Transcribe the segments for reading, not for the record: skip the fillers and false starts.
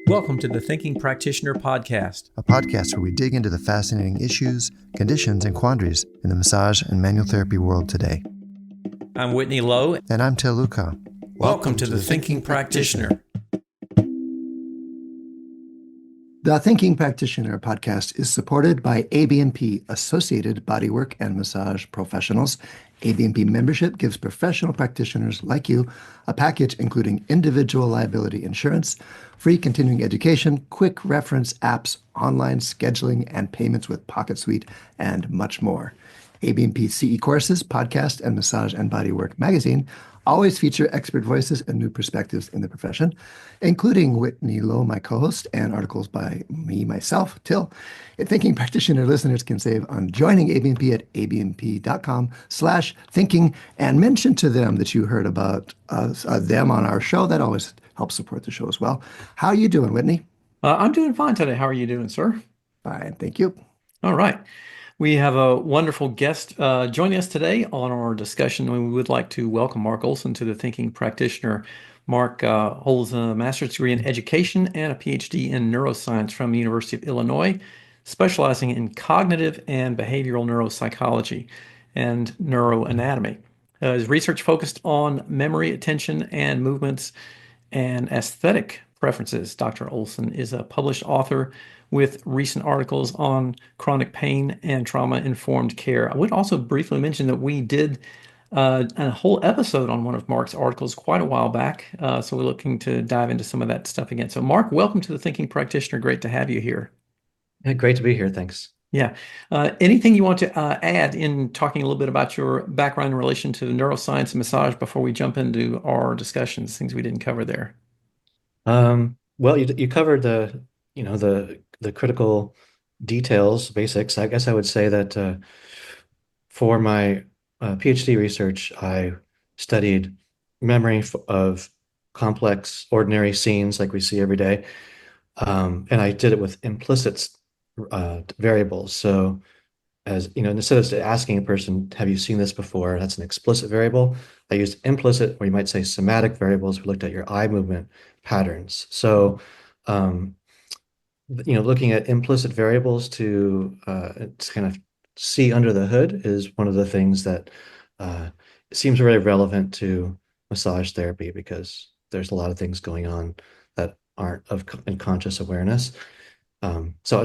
Welcome to the Thinking Practitioner podcast. A podcast where we dig into the fascinating issues, conditions, and quandaries in the massage and manual therapy world today. I'm Whitney Lowe. And I'm Luchau. Welcome to the Thinking Practitioner. The Thinking Practitioner podcast is supported by ABMP, Associated Bodywork and Massage Professionals. ABMP membership gives professional practitioners like you a package including individual liability insurance, free continuing education, quick reference apps, online scheduling, and payments with Pocket Suite, and much more. ABMP CE courses, podcast, and Massage and Bodywork magazine always feature expert voices and new perspectives in the profession, including Whitney Lowe, my co-host, and articles by myself, Till. Thinking Practitioner listeners can save on joining ABMP at abmp.com/thinking and mention to them that you heard about them on our show. That always helps support the show as well. How are you doing, Whitney? I'm doing fine today. How are you doing, sir? Fine, thank you. All right. We have a wonderful guest joining us today on our discussion. We would like to welcome Mark Olson to the Thinking Practitioner. Mark holds a master's degree in education and a PhD in neuroscience from the University of Illinois, specializing in cognitive and behavioral neuropsychology and neuroanatomy. His research focused on memory, attention, and movements and aesthetic preferences. Dr. Olson is a published author with recent articles on chronic pain and trauma-informed care. I would also briefly mention that we did a whole episode on one of Mark's articles quite a while back, so we're looking to dive into some of that stuff again. So Mark, welcome to the Thinking Practitioner. Great to have you here. Yeah, great to be here. Thanks. Yeah. Anything you want to add in talking a little bit about your background in relation to neuroscience and massage before we jump into our discussions, things we didn't cover there? Well, you covered the critical details, basics. I guess I would say that for my PhD research, I studied memory of complex, ordinary scenes like we see every day, and I did it with implicit variables. So, as you know, instead of asking a person, "Have you seen this before?" That's an explicit variable. I used implicit, or you might say somatic variables. We looked at your eye movement patterns. So, looking at implicit variables to kind of see under the hood is one of the things that seems very relevant to massage therapy, because there's a lot of things going on that aren't in conscious awareness. So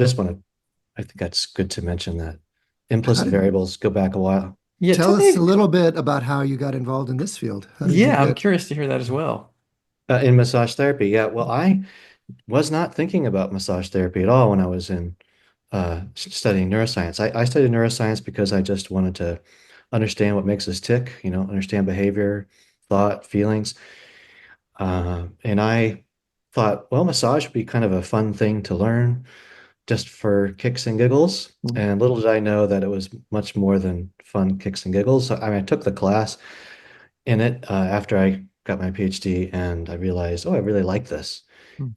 I think that's good to mention that implicit variables go back a while. Yeah, tell us a little bit about how you got involved in this field. I'm curious to hear that as well. In massage therapy, yeah. Well, I was not thinking about massage therapy at all when I was in studying neuroscience. I studied neuroscience because I just wanted to understand what makes us tick, understand behavior, thought, feelings. And I thought, well, massage would be kind of a fun thing to learn just for kicks and giggles. Mm-hmm. And little did I know that it was much more than fun kicks and giggles. So, I took the class in it after I got my PhD, and I realized, I really like this.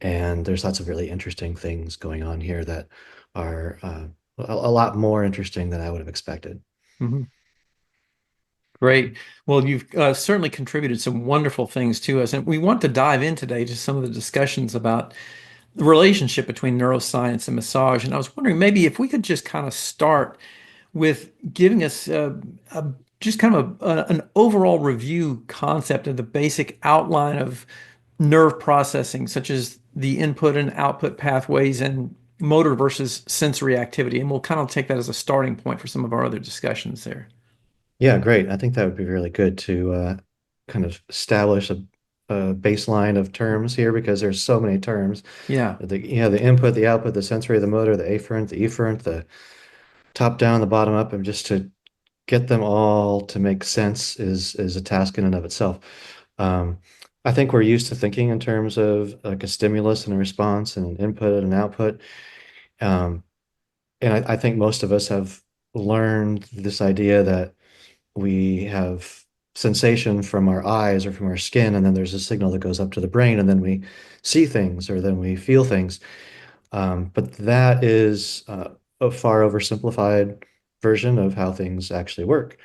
And there's lots of really interesting things going on here that are a lot more interesting than I would have expected. Mm-hmm. Great. Well, you've certainly contributed some wonderful things to us. And we want to dive in today to some of the discussions about the relationship between neuroscience and massage. And I was wondering maybe if we could just kind of start with giving us just kind of an overall review concept of the basic outline of nerve processing, such as the input and output pathways and motor versus sensory activity. And we'll kind of take that as a starting point for some of our other discussions there. Yeah, great. I think that would be really good to kind of establish a baseline of terms here, because there's so many terms. Yeah. The input, the output, the sensory, the motor, the afferent, the efferent, the top down, the bottom up, and just to get them all to make sense is a task in and of itself. I think we're used to thinking in terms of like a stimulus and a response and an input and an output. And I think most of us have learned this idea that we have sensation from our eyes or from our skin, and then there's a signal that goes up to the brain, and then we see things or then we feel things. But that is a far oversimplified version of how things actually work.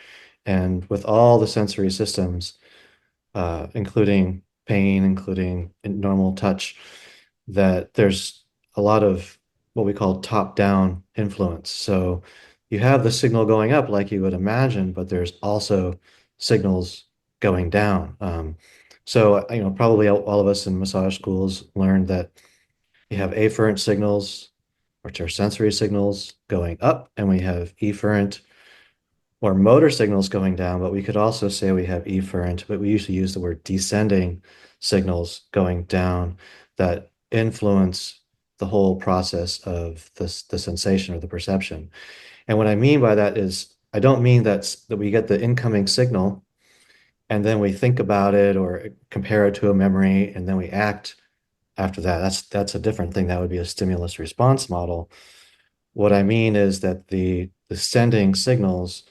And with all the sensory systems, including pain, including normal touch, that there's a lot of what we call top-down influence. So you have the signal going up like you would imagine, but there's also signals going down. So, probably all of us in massage schools learned that you have afferent signals, which are sensory signals going up, and we have efferent or motor signals going down, but we could also say we have efferent, but we usually use the word descending signals going down that influence the whole process of the sensation or the perception. And what I mean by that is I don't mean that we get the incoming signal and then we think about it or compare it to a memory and then we act after that. That's a different thing. That would be a stimulus response model. What I mean is that the sending signals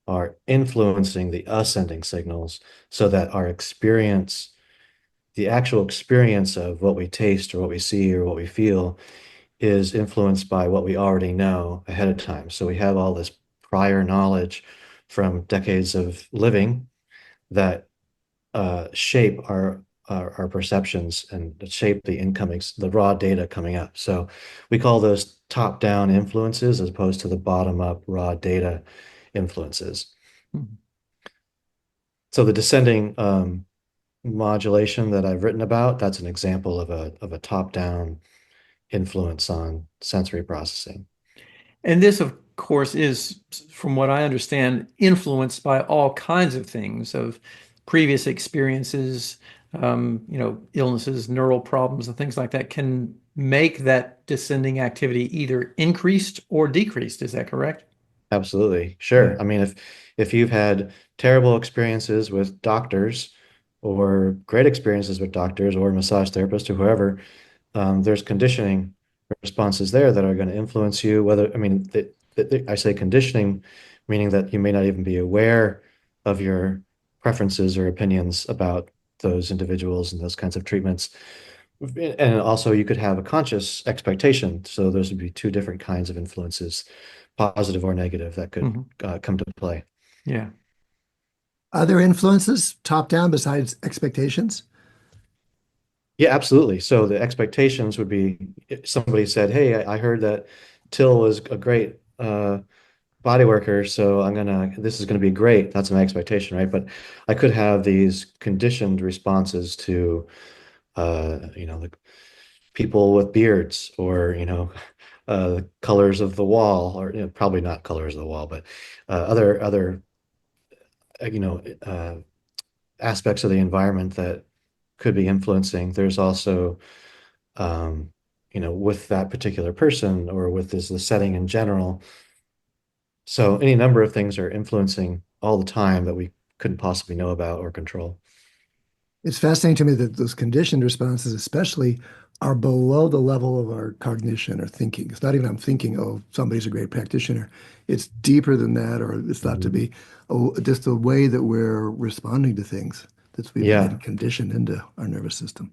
are influencing the ascending signals so that our experience, the actual experience of what we taste or what we see or what we feel is influenced by what we already know ahead of time. So we have all this prior knowledge from decades of living that shape our perceptions and shape the incoming, the raw data coming up. So we call those top-down influences as opposed to the bottom-up raw data influences. Mhm. So the descending modulation that I've written about, that's an example of a top-down influence on sensory processing. And this, of course, is, from what I understand, influenced by all kinds of things of previous experiences, illnesses, neural problems, and things like that can make that descending activity either increased or decreased. Is that correct? Absolutely. Yeah. Sure. I mean, if you've had terrible experiences with doctors or great experiences with doctors or massage therapists or whoever, there's conditioning responses there that are going to influence you. Whether, I mean, I say conditioning, meaning that you may not even be aware of your preferences or opinions about those individuals and those kinds of treatments. And also, you could have a conscious expectation. So those would be two different kinds of influences, positive or negative, that could Hmm. come to play. Yeah. Other influences, top down, besides expectations? Yeah, absolutely. So the expectations would be if somebody said, "Hey, I heard that Till is a great body worker, so this is gonna be great." That's my expectation, right? But I could have these conditioned responses to, the people with beards, or the colors of the wall, or probably not colors of the wall, but other uh, you know, uh, aspects of the environment that could be influencing. There's also with that particular person or with the setting in general. So any number of things are influencing all the time that we couldn't possibly know about or control. It's fascinating to me that those conditioned responses, especially, are below the level of our cognition or thinking. It's not even I'm thinking, oh, somebody's a great practitioner. It's deeper than that, or it's thought to Mhm. be just the way that we're responding to things that's we've been Yeah. conditioned into our nervous system.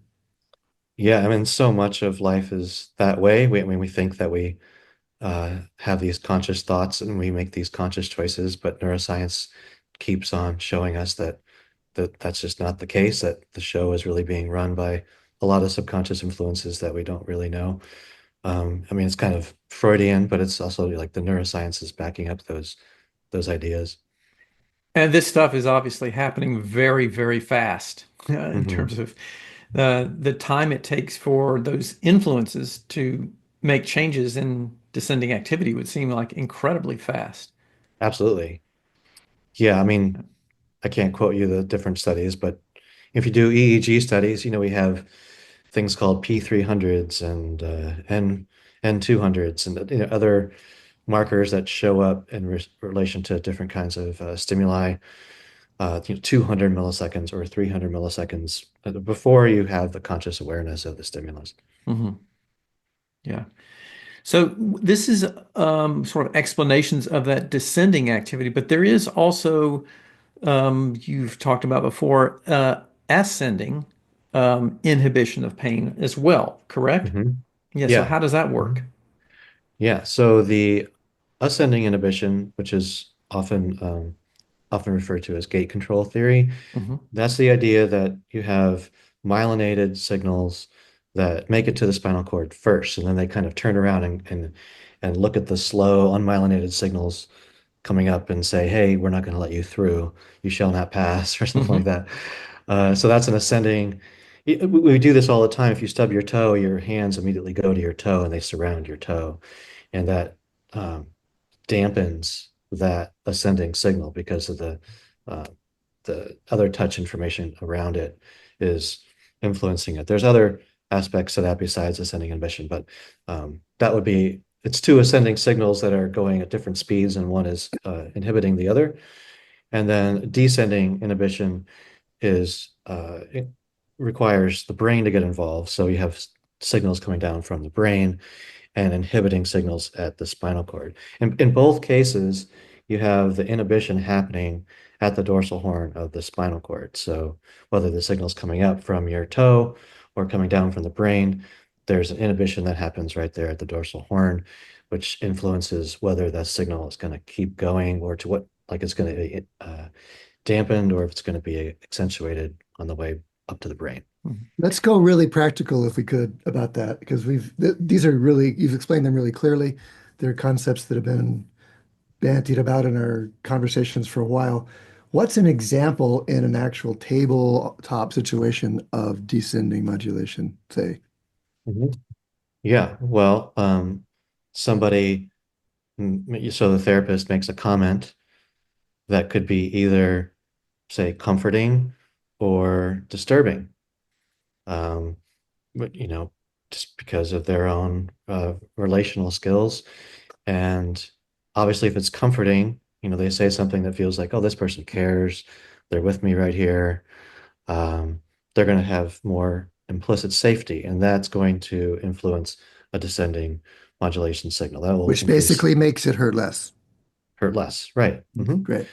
Yeah. I mean, so much of life is that way. I mean, we think that we have these conscious thoughts and we make these conscious choices, but neuroscience keeps on showing us that's just not the case, that the show is really being run by a lot of subconscious influences that we don't really know. I mean, it's kind of Freudian, but it's also like the neuroscience is backing up those ideas. And this stuff is obviously happening very, very fast in Hmm. terms of the time it takes for those influences to make changes in descending activity would seem like incredibly fast. Absolutely. Yeah, I mean, I can't quote you the different studies, but if you do EEG studies, we have things called P300s and N200s and other markers that show up in relation to different kinds of stimuli, 200 milliseconds or 300 milliseconds before you have the conscious awareness of the stimulus. Hmm. Yeah. So this is sort of explanations of that descending activity, but there is also you've talked about before ascending inhibition of pain as well, correct? Hmm. Yeah. So Yeah. how does that work? Yeah. So the ascending inhibition, which is often referred to as gate control theory, Hmm. that's the idea that you have myelinated signals that make it to the spinal cord first, and then they kind of turn around and look at the slow unmyelinated signals coming up and say, "Hey, we're not going to let you through. You shall not pass," or something like Hmm. that. So that's an ascending. We do this all the time. If you stub your toe, your hands immediately go to your toe and they surround your toe, and that um, dampens that ascending signal because of uh, the other touch information around it is influencing it. There's other aspects to that besides ascending inhibition, but that would be it's two ascending signals that are going at different speeds, and one is inhibiting the other. And then descending inhibition is it requires the brain to get involved. So you have signals coming down from the brain and inhibiting signals at the spinal cord. In both cases, you have the inhibition happening at the dorsal horn of the spinal cord. So whether the signal's coming up from your toe or coming down from the brain, there's an inhibition that happens right there at the dorsal horn, which influences whether that signal is going to keep going or to what, like it's going to be dampened or if it's going to be accentuated on the way up to the brain. Let's go really practical if we could about that, because these are really, you've explained them really clearly. They're concepts that have been bantied about in our conversations for a while. What's an example in an actual tabletop situation of descending modulation, say? Mhm. Yeah, well, somebody, so the therapist makes a comment that could be either, say, comforting or disturbing, um, but just because of their own relational skills. And obviously, if it's comforting, they say something that feels like, oh, this person cares, they're with me right here. Um, they're going to have more implicit safety, and that's going to influence a descending modulation signal. That will Which increase basically makes it hurt less. hurt less, right? Great.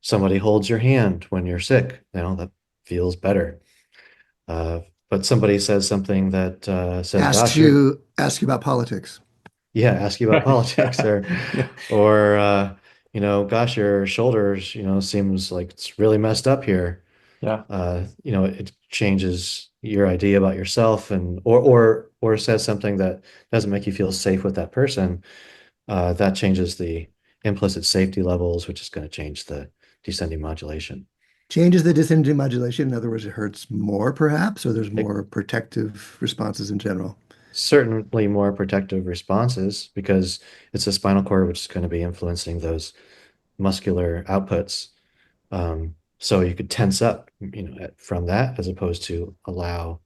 Somebody holds your hand when you're sick, that feels better. Uh, but somebody says something that says, Asks "Gosh, you're you ask you about politics. yeah," ask you about Right. politics, or Yeah. or "Gosh, your shoulders, seems like it's really messed up here." Yeah. It changes your idea about yourself, and or says something that doesn't make you feel safe with that person. That changes the implicit safety levels, which is going to change the descending modulation. Changes the descending modulation. In other words, it hurts more, perhaps, or there's It, more protective responses in general. certainly more protective responses because it's the spinal cord which is going to be influencing those muscular outputs. So you could tense up, from that as opposed to allow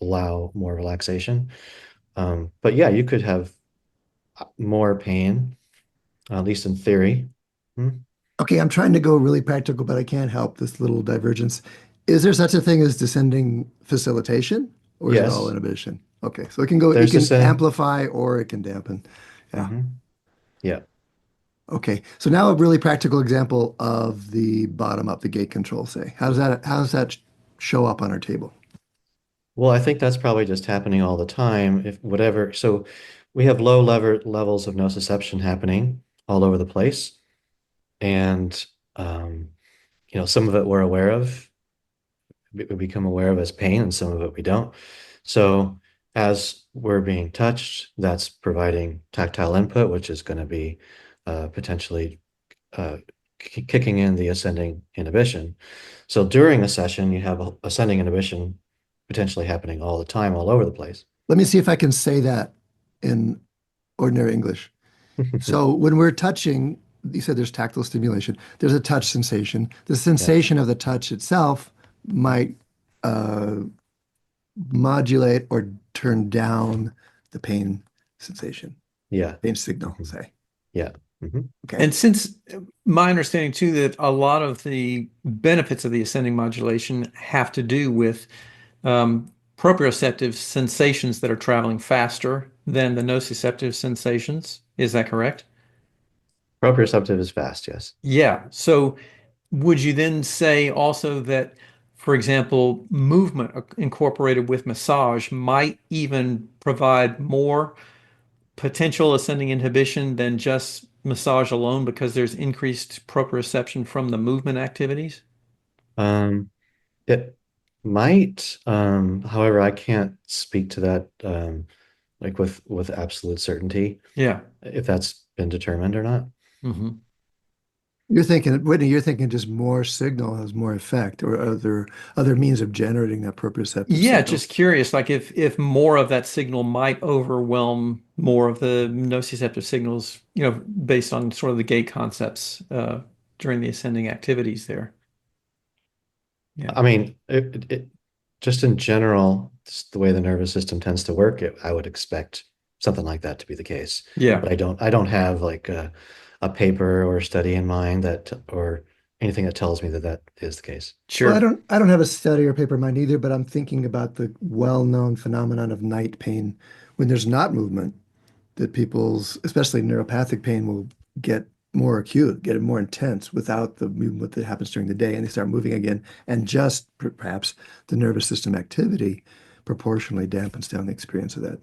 more relaxation. But yeah, you could have more pain, at least in theory. Hmm. Okay, I'm trying to go really practical, but I can't help this little divergence. Is there such a thing as descending facilitation, or is it all Yes, inhibition? Okay, so it there's can this in. amplify or it can dampen. Yeah. Yeah. Okay, so now a really practical example of the bottom up, the gate control, say. How does that show up on our table? Well, I think that's probably just happening all the time. If whatever, so we have low levels of nociception happening all over the place, and um, some of it we're aware of, we become aware of as pain, and some of it we don't. So as we're being touched, that's providing tactile input, which is going to be potentially uh, kicking in the ascending inhibition. So during a session, you have ascending inhibition potentially happening all the time, all over the place. Let me see if I can say that in ordinary English. So when we're touching, you said there's tactile stimulation. There's a touch sensation. The Yeah, sensation of the touch itself might uh, modulate or turn down the pain sensation, yeah, pain signal, mhm, say. yeah, mhm, Okay. And since my understanding too that a lot of the benefits of the ascending modulation have to do with proprioceptive sensations that are traveling faster than the nociceptive sensations. Is that correct? Proprioceptive is fast, yes. Yeah. So would you then say also that, for example, movement incorporated with massage might even provide more potential ascending inhibition than just massage alone because there's increased proprioception from the movement activities? Um, it Might. However, I can't speak to that like with absolute certainty Yeah. if that's been determined or not. Hmm. You're thinking, Whitney, you're thinking just more signal has more effect, or other means of generating that proprioceptive Yeah, signal. just curious, like if more of that signal might overwhelm more of the nociceptive signals, based on sort of the gate concepts during the ascending activities there. Yeah. I mean, just in general, just the way the nervous system tends to work, I would expect something like that to be the case. Yeah, But I don't have like a paper or a study in mind that, or anything that tells me that that is the case. Well, I sure. don't I don't have a study or paper in mind either, but I'm thinking about the well-known phenomenon of night pain when there's not movement, that people's, especially neuropathic pain, will get more acute, get more intense without the movement that happens during the day, and they start moving again, and just perhaps the nervous system activity proportionally dampens down the experience of that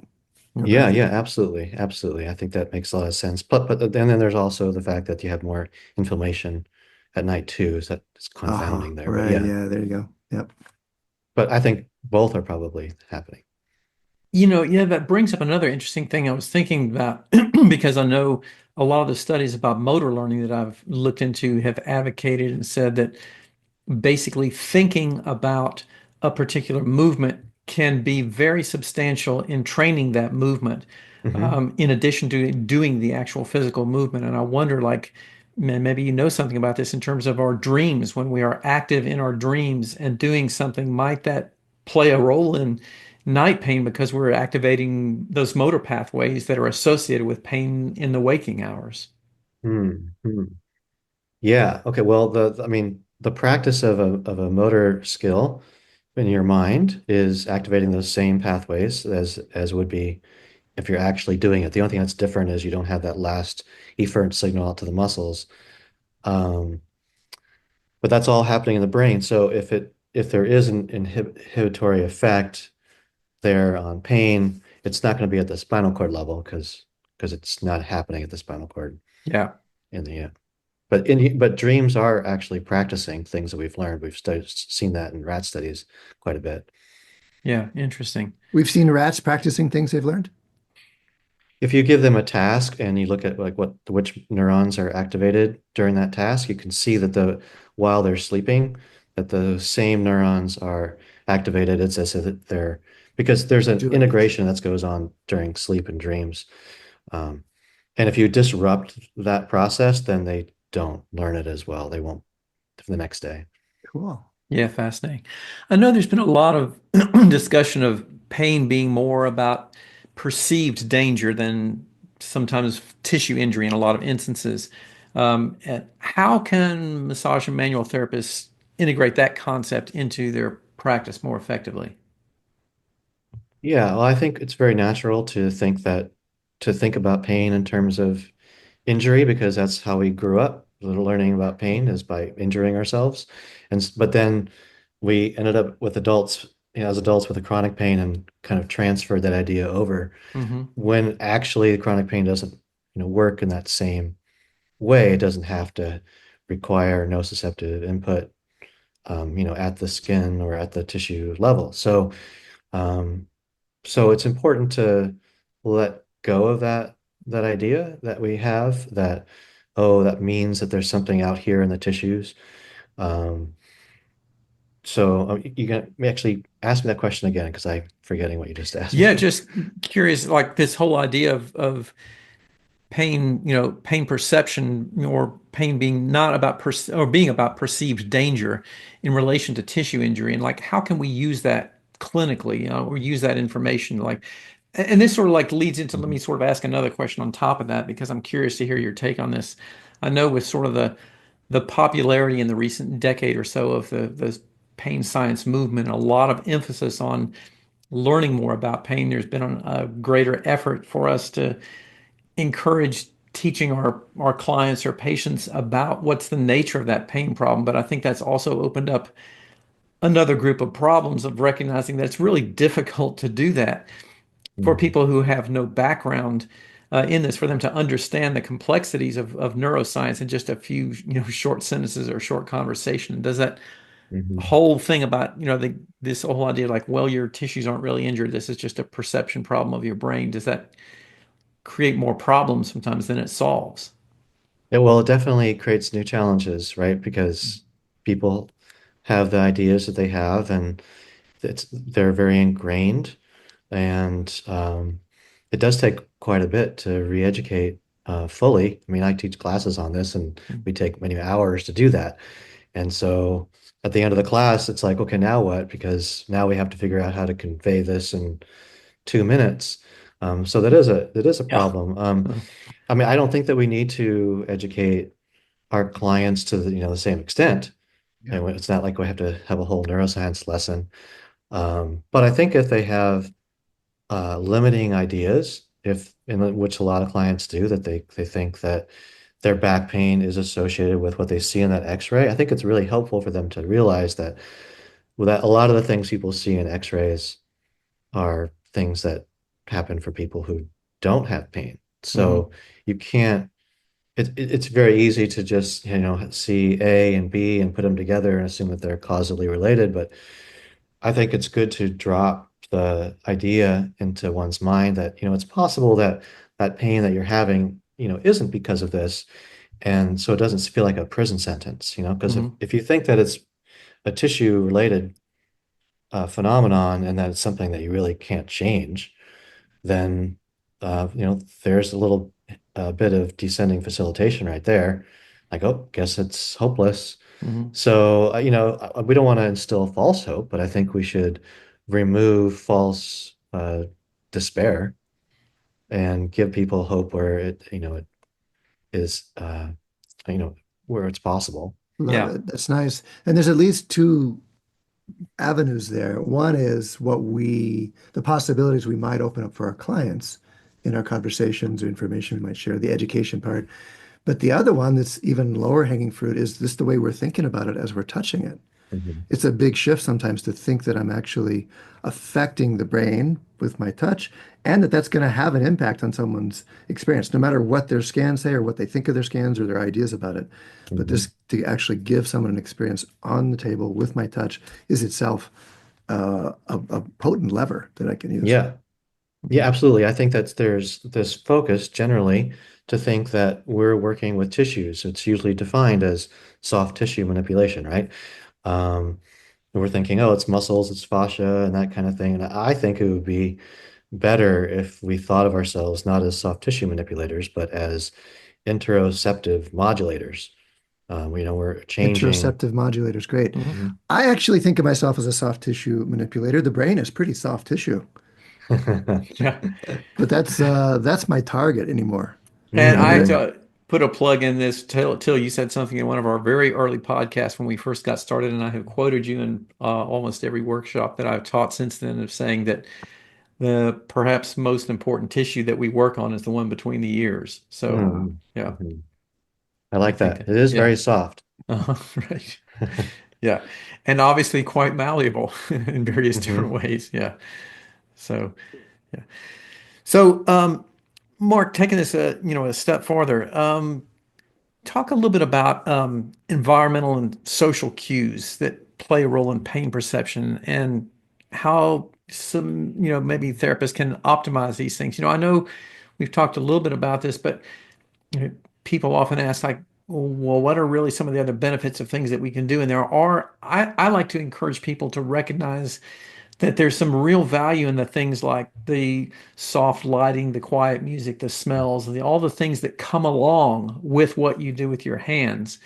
Yeah, neuropathic yeah, pain. absolutely, absolutely. I think that makes a lot of sense. But then there's also the fact that you have more inflammation at night too, so that's Uh-huh. confounding there. But Right. yeah, Yeah, there you go. Yep. but I think both are probably happening. Yeah, that brings up another interesting thing I was thinking about because I know a lot of the studies about motor learning that I've looked into have advocated and said that basically thinking about a particular movement can be very substantial in training that movement, Hmm. in addition to doing the actual physical movement. And I wonder, like, maybe you know something about this in terms of our dreams. When we are active in our dreams and doing something, might that play a role in night pain because we're activating those motor pathways that are associated with pain in the waking hours? Hmm. Yeah. Okay. Well, I mean, the practice of a motor skill in your mind is activating those same pathways as would be if you're actually doing it. The only thing that's different is you don't have that last efferent signal out to the muscles. Um, but that's all happening in the brain. So if there is an inhibitory effect there on pain, it's not going to be at the spinal cord level because it's not happening at the spinal cord Yeah. in the but dreams are actually practicing things that we've learned. We've seen that in rat studies quite a bit. Yeah. Interesting. We've seen rats practicing things they've learned. If you give them a task and you look at like which neurons are activated during that task, you can see that while they're sleeping, that the same neurons are activated. It's as if they're because there's an Doing it. integration that goes on during sleep and dreams. Um, and if you disrupt that process, then they don't learn it as well. They won't for the next day. Cool. Yeah, fascinating. I know there's been a lot of discussion of pain being more about perceived danger than sometimes tissue injury in a lot of instances. And how can massage and manual therapists integrate that concept into their practice more effectively? Yeah, well, I think it's very natural to think about pain in terms of injury because that's how we grew up. Learning about pain is by injuring ourselves, but then we ended up with adults, as adults with a chronic pain, and kind of transferred that idea over. Hmm. When actually the chronic pain doesn't, work in that same way. It doesn't have to require nociceptive input, at the skin or at the tissue level. Um, so it's important to let go of that idea that we have that, oh, that means that there's something out here in the tissues. Um, you can actually ask me that question again because I'm forgetting what you just asked Yeah, me. just curious, like this whole idea of pain, pain perception or pain being not about or being about perceived danger in relation to tissue injury, and like how can we use that clinically, or use that information like, and this sort of like leads into, let me sort of ask another question on top of that because I'm curious to hear your take on this. I know with sort of the popularity in the recent decade or so of the pain science movement, a lot of emphasis on learning more about pain. There's been a greater effort for us to encourage teaching our clients or patients about what's the nature of that pain problem. But I think that's also opened up another group of problems of recognizing that it's really difficult to do that for Mhm. people who have no background in this, for them to understand the complexities of neuroscience in just a few, short sentences or short conversation. Does that Hmm. whole thing about, this whole idea like, well, your tissues aren't really injured. This is just a perception problem of your brain. Does that create more problems sometimes than it solves? Yeah, well, it definitely creates new challenges, right? Because people have the ideas that they have, and they're very ingrained, and it does take quite a bit to re-educate fully. I mean, I teach classes on this, and we take many hours to do that. And so at the end of the class, it's like, okay, now what? Because now we have to figure out how to convey this in 2 minutes. So that is a Yeah. problem. I mean, I don't think that we need to educate our clients to the same extent. Yeah. And it's not like we have to have a whole neuroscience lesson. But I think if they have limiting ideas, if in which a lot of clients do, that they think that their back pain is associated with what they see in that X-ray, I think it's really helpful for them to realize that a lot of the things people see in X-rays are things that happen for people who don't have pain. Hmm. So you can't. It's very easy to just see A and B and put them together and assume that they're causally related, but I think it's good to drop the idea into one's mind that, it's possible that that pain that you're having, isn't because of this. And so it doesn't feel like a prison sentence, because if, Hmm. if you think that it's a tissue related phenomenon and that it's something that you really can't change, then, there's a little bit of descending facilitation right there. Like, oh, guess it's hopeless. Hmm. So, we don't want to instill false hope, but I think we should remove false despair and give people hope where it is, where it's possible. Love Yeah. it. That's nice. And there's at least two avenues there. One is the possibilities we might open up for our clients in our conversations or information we might share, the education part. But the other one that's even lower hanging fruit is this the way we're thinking about it as we're touching it. Mhm. It's a big shift sometimes to think that I'm actually affecting the brain with my touch and that that's going to have an impact on someone's experience, no matter what their scans say or what they think of their scans or their ideas about it. But Mhm. this to actually give someone an experience on the table with my touch is itself a potent lever that I can use. Yeah. Yeah, Hmm. absolutely. I think that there's this focus generally to think that we're working with tissues. It's usually defined as soft tissue manipulation, right? Um, and we're thinking, oh, it's muscles, it's fascia, and that kind of thing. And I think it would be better if we thought of ourselves not as soft tissue manipulators, but as interoceptive modulators. We're changing. Interoceptive modulators, great. Mhm. I actually think of myself as a soft tissue manipulator. The brain is pretty soft tissue, Yeah. but that's my target anymore. And The I have Hmm. brain. to put a plug in this. Till you said something in one of our very early podcasts when we first got started, and I have quoted you in almost every workshop that I've taught since then of saying that the perhaps most important tissue that we work on is the one between the ears. So, Wow. yeah, Hmm. I I like think that. that, It is yeah, very soft. right, yeah, and obviously quite malleable in various different Hmm. ways. Yeah. So, yeah. So, Mark, taking this a step farther, talk a little bit about environmental and social cues that play a role in pain perception and how some, maybe therapists can optimize these things. I know we've talked a little bit about this, but you know, people often ask, like, well, what are really some of the other benefits of things that we can do? And I like to encourage people to recognize that there's some real value in the things like the soft lighting, the quiet music, the smells, all the things that come along with what you do with your hands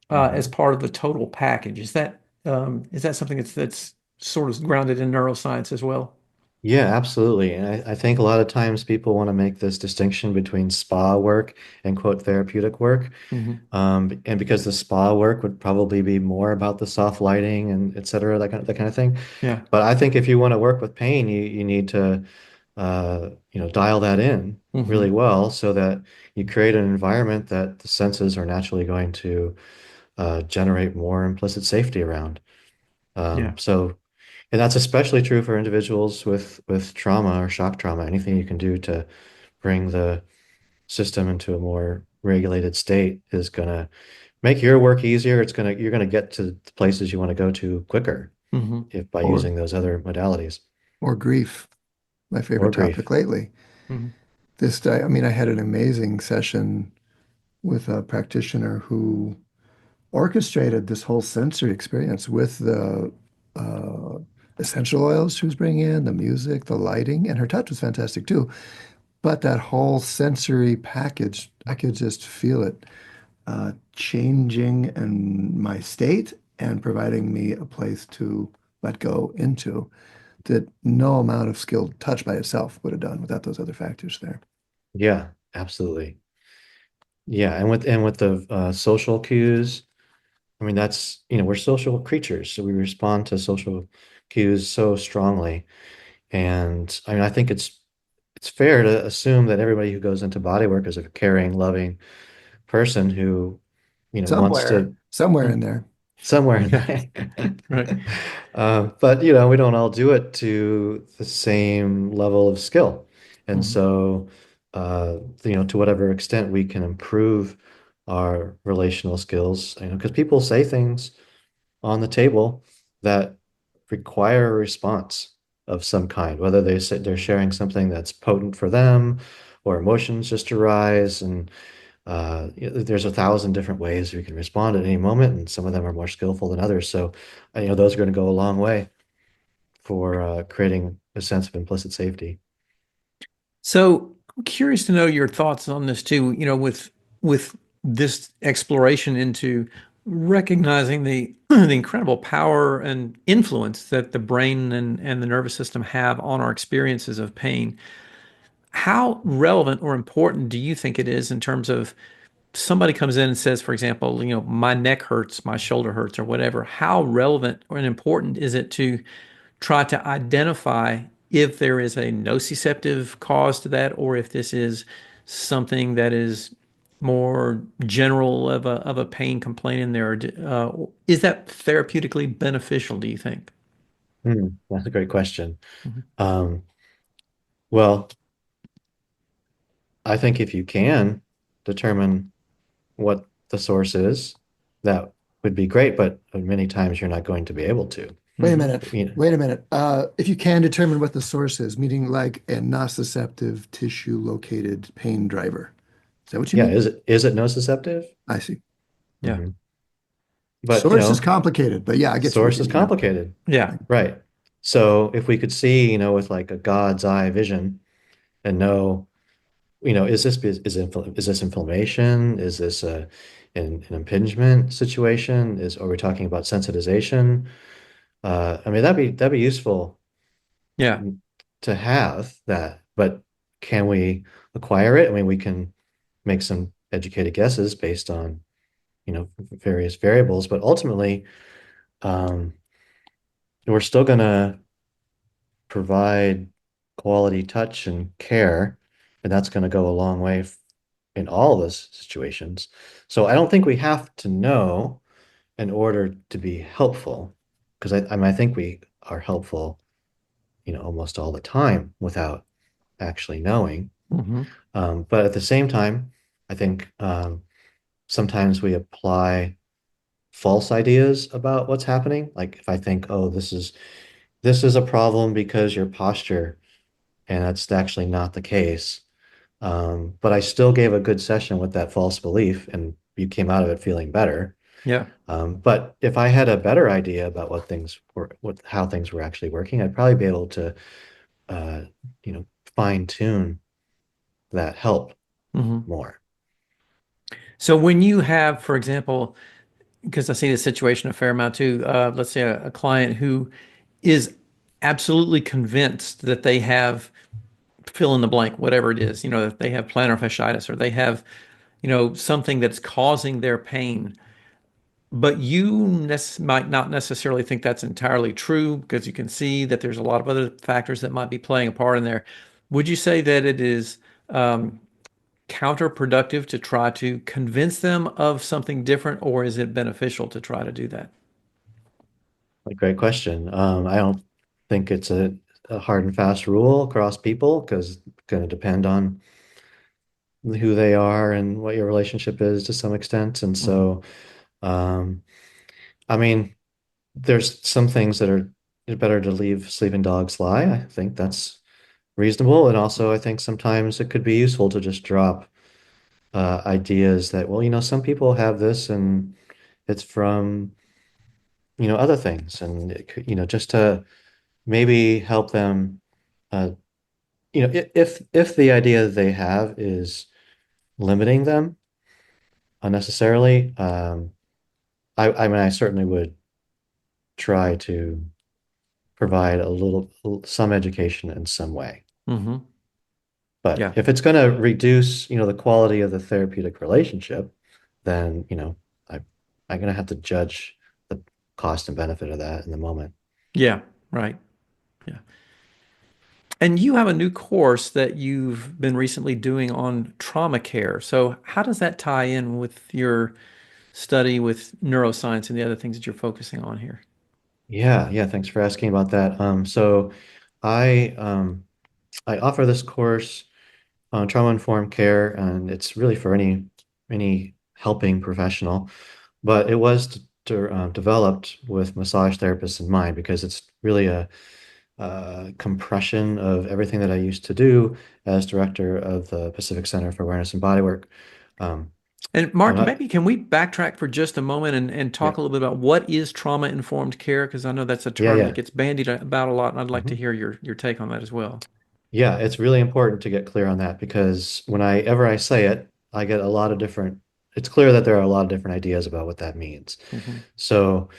as Hmm. part of the total package. Is that something that's sort of grounded in neuroscience as well? Yeah, absolutely. And I think a lot of times people want to make this distinction between spa work and quote therapeutic work. Hmm. And because the spa work would probably be more about the soft lighting and et cetera, that kind of thing. Yeah. But I think if you want to work with pain, you need to dial that in really Hmm. well so that you create an environment that the senses are naturally going to generate more implicit safety around. Yeah. So, and that's especially true for individuals with trauma or shock trauma. Anything you can do to bring the system into a more regulated state is going to make your work easier. You're gonna get to the places you want to go to quicker Hmm. if by Or using those other modalities or grief, my or favorite topic grief. lately. Hmm. I mean, I had an amazing session with a practitioner who orchestrated this whole sensory experience with the uh, essential oils she was bringing in, the music, the lighting, and her touch was fantastic too. But that whole sensory package, I could just feel it changing in my state and providing me a place to let go into that no amount of skilled touch by itself would have done without those other factors there. Yeah, absolutely. Yeah, and with the social cues, I mean that's we're social creatures, so we respond to social cues so strongly. And I mean I think it's fair to assume that everybody who goes into bodywork is a caring, loving person who wants to Somewhere in there. somewhere in Yeah, there. right. But we don't all do it to the same level of skill. And Hmm. so, to whatever extent we can improve our relational skills, because people say things on the table that require a response of some kind, whether they say they're sharing something that's potent for them or emotions just arise. And there's a thousand different ways we can respond at any moment, and some of them are more skillful than others. So, those are going to go a long way for creating a sense of implicit safety. So I'm curious to know your thoughts on this too, with this exploration into recognizing the the incredible power and influence that the brain and the nervous system have on our experiences of pain. How relevant or important do you think it is in terms of somebody comes in and says, for example, my neck hurts, my shoulder hurts, or whatever? How relevant and important is it to try to identify if there is a nociceptive cause to that, or if this is something that is more general of a pain complaint in there? Is that therapeutically beneficial, do you think? That's a great question. Mhm. Um, well, I think if you can determine what the source is, that would be great, but many times you're not going to be able to. Wait a Hmm. minute. You know, Wait a minute. If you can determine what the source is, meaning like a nociceptive tissue located pain driver. Is that what you yeah, mean? is it nociceptive? I see. Yeah. Hmm. But Source is complicated, but yeah, I get what source you is mean now. complicated. Yeah. Right. So if we could see, with like a God's eye vision and know, is this inflammation? Is this an impingement situation? Are we talking about sensitization? I mean, that'd be useful Yeah. to have that, but can we acquire it? I mean, we can make some educated guesses based on, various variables, but ultimately, um, we're still gonna provide quality touch and care, and that's going to go a long way in all those situations. So I don't think we have to know in order to be helpful, because I mean I think we are helpful, almost all the time without actually knowing. Hmm. But at the same time, I think sometimes we apply false ideas about what's happening. Like if I think, oh, this is a problem because your posture, and that's actually not the case. But I still gave a good session with that false belief, and you came out of it feeling better. Yeah. But if I had a better idea about how things were actually working, I'd probably be able to, uh, fine tune that help Hmm. more. So when you have, for example, because I see this situation a fair amount too, let's say a client who is absolutely convinced that they have fill in the blank, whatever it is, that they have plantar fasciitis or they have, something that's causing their pain. But you might not necessarily think that's entirely true because you can see that there's a lot of other factors that might be playing a part in there. Would you say that it is um, counterproductive to try to convince them of something different, or is it beneficial to try to do that? A great question. I don't think it's a hard and fast rule across people because it's going to depend on who they are and what your relationship is to some extent. And Hmm. so, um, I mean, there's some things that are better to leave sleeping dogs lie. I think that's reasonable. And also, I think sometimes it could be useful to just drop ideas that, well, some people have this and it's from, other things. And, just to maybe help them, uh, if the idea that they have is limiting them unnecessarily, I mean, I certainly would try to provide some education in some way. Hmm. But Yeah. if it's going to reduce, the quality of the therapeutic relationship, then, I'm going to have to judge the cost and benefit of that in the moment. Yeah. Right. Yeah. And you have a new course that you've been recently doing on trauma care. So how does that tie in with your study with neuroscience and the other things that you're focusing on here? Yeah, yeah, thanks for asking about that. So I I offer this course on trauma-informed care, and it's really for any helping professional. But it was developed with massage therapists in mind because it's really a compression of everything that I used to do as director of the Pacific Center for Awareness and Bodywork. Um, And I'm Mark, not, maybe can we backtrack for just a moment and yeah, talk a little bit about what is trauma-informed care? Because I know that's a yeah, term that yeah. gets bandied about a lot, and I'd like to Mhm. hear your take on that as well. Yeah, it's really important to get clear on that because whenever I say it, I get a lot of different, it's clear that there are a lot of different ideas about what that means. Hmm. So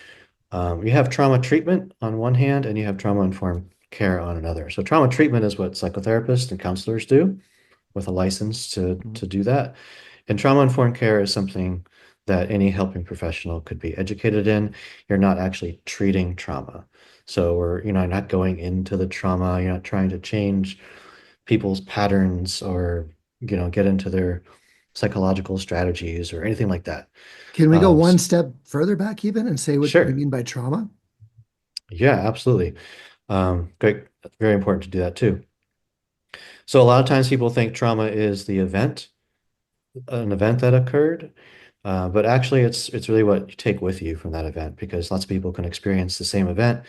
you have trauma treatment on one hand, and you have trauma-informed care on another. So trauma treatment is what psychotherapists and counselors do with a license to do that. And trauma-informed care is something that any helping professional could be educated in. You're not actually treating trauma. So you're not going into the trauma, you're not trying to change people's patterns or, get into their psychological strategies or anything like that. Can we go Um, one s- step further back even and say what we sure. mean by trauma? Yeah, absolutely. Great. Very important to do that too. So a lot of times people think trauma is an event that occurred, but actually it's really what you take with you from that event because lots of people can experience the same event,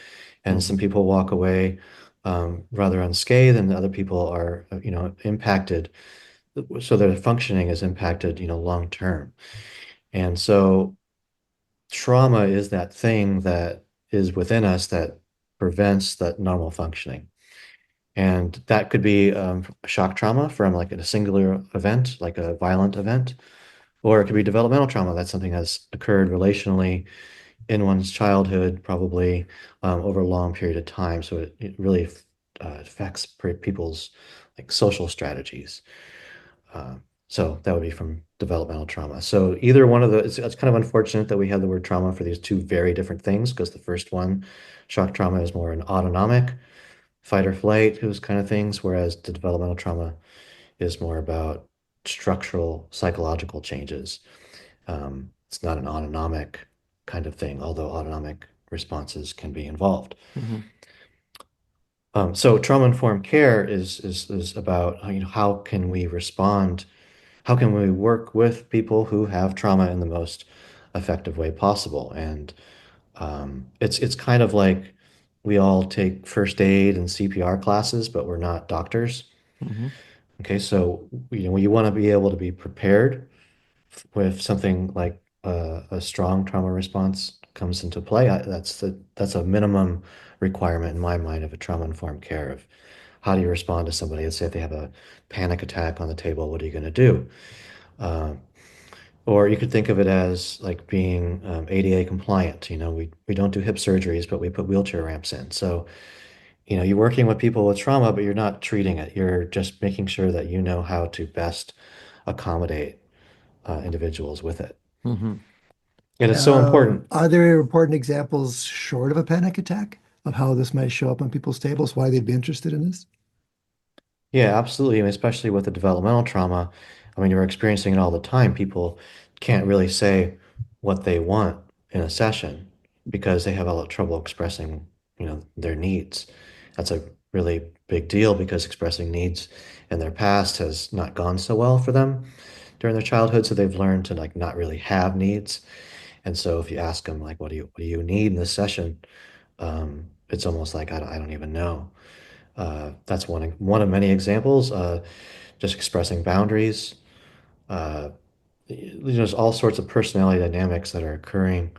and some Hmm. people walk away rather unscathed, and other people are impacted, so their functioning is impacted long term. And so trauma is that thing that is within us that prevents that normal functioning. And that could be shock trauma from like a singular event, like a violent event, or it could be developmental trauma. That's something that's occurred relationally in one's childhood, probably over a long period of time. So it really affects people's like social strategies. Uh, so that would be from developmental trauma. So either one of the, it's kind of unfortunate that we have the word trauma for these two very different things because the first one, shock trauma, is more an autonomic fight or flight, those kind of things, whereas the developmental trauma is more about structural psychological changes. It's not an autonomic kind of thing, although autonomic responses can be involved. Hmm. So trauma-informed care is about how can we respond, how can we work with people who have trauma in the most effective way possible, and it's kind of like we all take first aid and CPR classes, but we're not doctors. Hmm. Okay, so you want to be able to be prepared with something like a strong trauma response comes into play. That's a minimum requirement in my mind of a trauma-informed care of how do you respond to somebody. Let's say if they have a panic attack on the table, what are you going to do? Uh, or you could think of it as like being ADA compliant. We don't do hip surgeries, but we put wheelchair ramps in. So, you're working with people with trauma, but you're not treating it. You're just making sure that you know how to best accommodate individuals with it. Hmm. And it's so important. Are there important examples short of a panic attack of how this might show up on people's tables, why they'd be interested in this? Yeah, absolutely. I mean, especially with the developmental trauma. I mean, you're experiencing it all the time. People can't really say what they want in a session because they have a lot of trouble expressing, their needs. That's a really big deal because expressing needs and their past has not gone so well for them during their childhood, so they've learned to like not really have needs. And so if you ask them like, what do you need in this session? It's almost like I don't even know. That's one of many examples. Just expressing boundaries. Uh, there's all sorts of personality dynamics that are occurring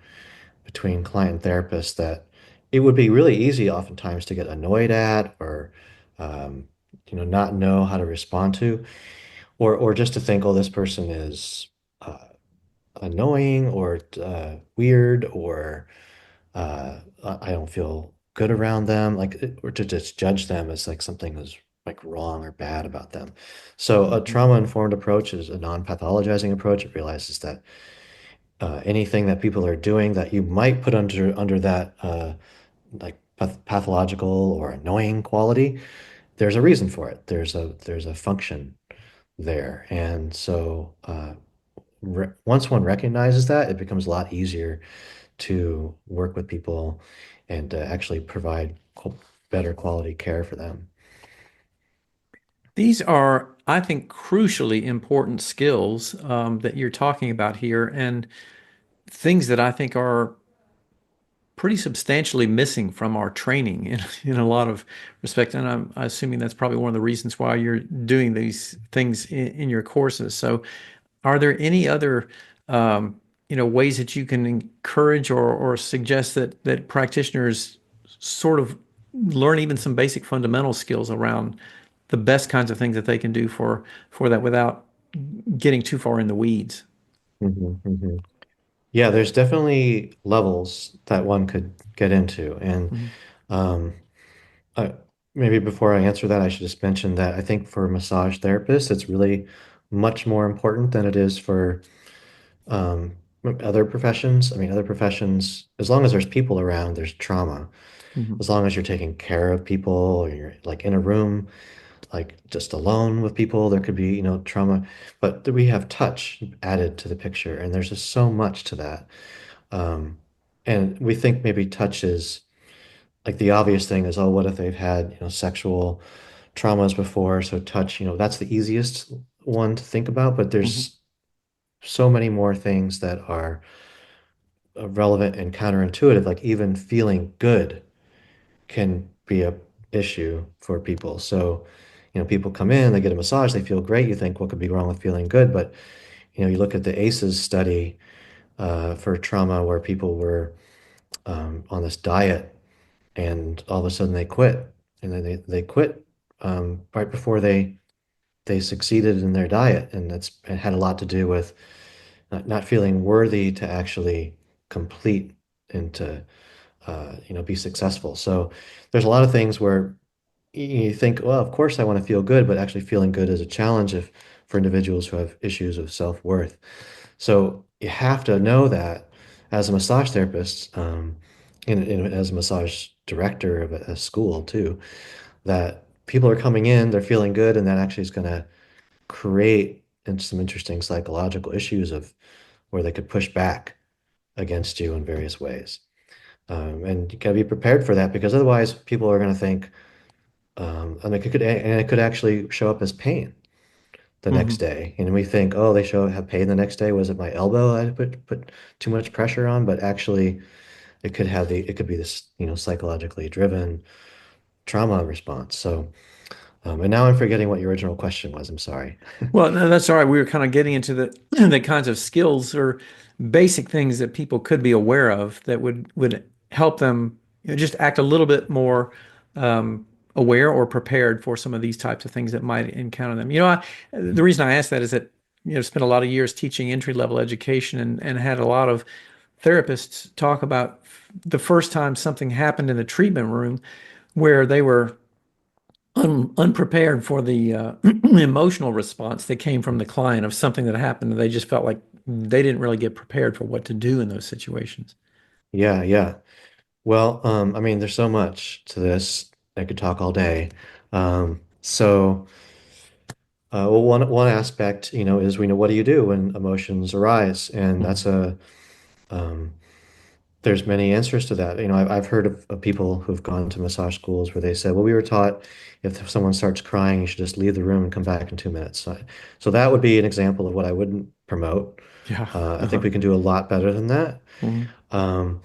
between client and therapist that it would be really easy oftentimes to get annoyed at or um, not know how to respond to, or just to think, oh, this person is uh, annoying or weird or I don't feel good around them, like, or to just judge them as like something is like wrong or bad about them. So a Mhm. trauma-informed approach is a non-pathologizing approach. It realizes that anything that people are doing that you might put under that like pathological or annoying quality, there's a reason for it. There's a function there, and so once one recognizes that, it becomes a lot easier to work with people and to actually provide better quality care for them. These are, I think, crucially important skills that you're talking about here, and things that I think are pretty substantially missing from our training in a lot of respect. And I'm assuming that's probably one of the reasons why you're doing these things in your courses. So, are there any other, ways that you can encourage or suggest that practitioners sort of learn even some basic fundamental skills around the best kinds of things that they can do for that without getting too far in the weeds? Hmm. Yeah, there's definitely levels that one could get into. And Mhm. um, I, maybe before I answer that, I should just mention that I think for massage therapists, it's really much more important than it is for um, other professions. I mean, other professions, as long as there's people around, there's trauma. Mhm. As long as you're taking care of people or you're like in a room, like just alone with people, there could be, trauma. But we have touch added to the picture, and there's just so much to that. Um, and we think maybe touch is like the obvious thing is, oh, what if they've had, sexual traumas before? So touch, that's the easiest one to think about, but Mhm. there's so many more things that are relevant and counterintuitive, like even feeling good can be a issue for people. So, people come in, they get a massage, they feel great. You think, what could be wrong with feeling good? But, you look at the ACEs study for trauma where people were on this diet and all of a sudden they quit. And then they quit right before they succeeded in their diet. And it had a lot to do with not feeling worthy to actually complete and to, be successful. So there's a lot of things where you think, well, of course I want to feel good, but actually feeling good is a challenge if for individuals who have issues of self-worth. So you have to know that as a massage therapist, and as a massage director of a school too, that people are coming in, they're feeling good, and that actually is going to create some interesting psychological issues of where they could push back against you in various ways. And you got to be prepared for that because otherwise people are going to think, and it could actually show up as pain the next Mhm. day. And we think, oh, they have pain the next day. Was it my elbow I put too much pressure on? But actually, it could be this, psychologically driven trauma response. So, and now I'm forgetting what your original question was. I'm sorry. Well, no, that's all right. We were kind of getting into the the kinds of skills or basic things that people could be aware of that would help them, just act a little bit more aware or prepared for some of these types of things that might encounter them. The reason I ask that is that spent a lot of years teaching entry level education and had a lot of therapists talk about the first time something happened in the treatment room where they were unprepared for the emotional response that came from the client of something that happened. And they just felt like they didn't really get prepared for what to do in those situations. Yeah, yeah. Well, I mean, there's so much to this. I could talk all day. So, well, one aspect, is we know what do you do when emotions arise, and that's um, there's many answers to that. I've heard of people who've gone to massage schools where they said, well, we were taught if someone starts crying, you should just leave the room and come back in 2 minutes. So that would be an example of what I wouldn't promote. Yeah. I think Uh-huh. we can do a lot better than that. Mhm. Um,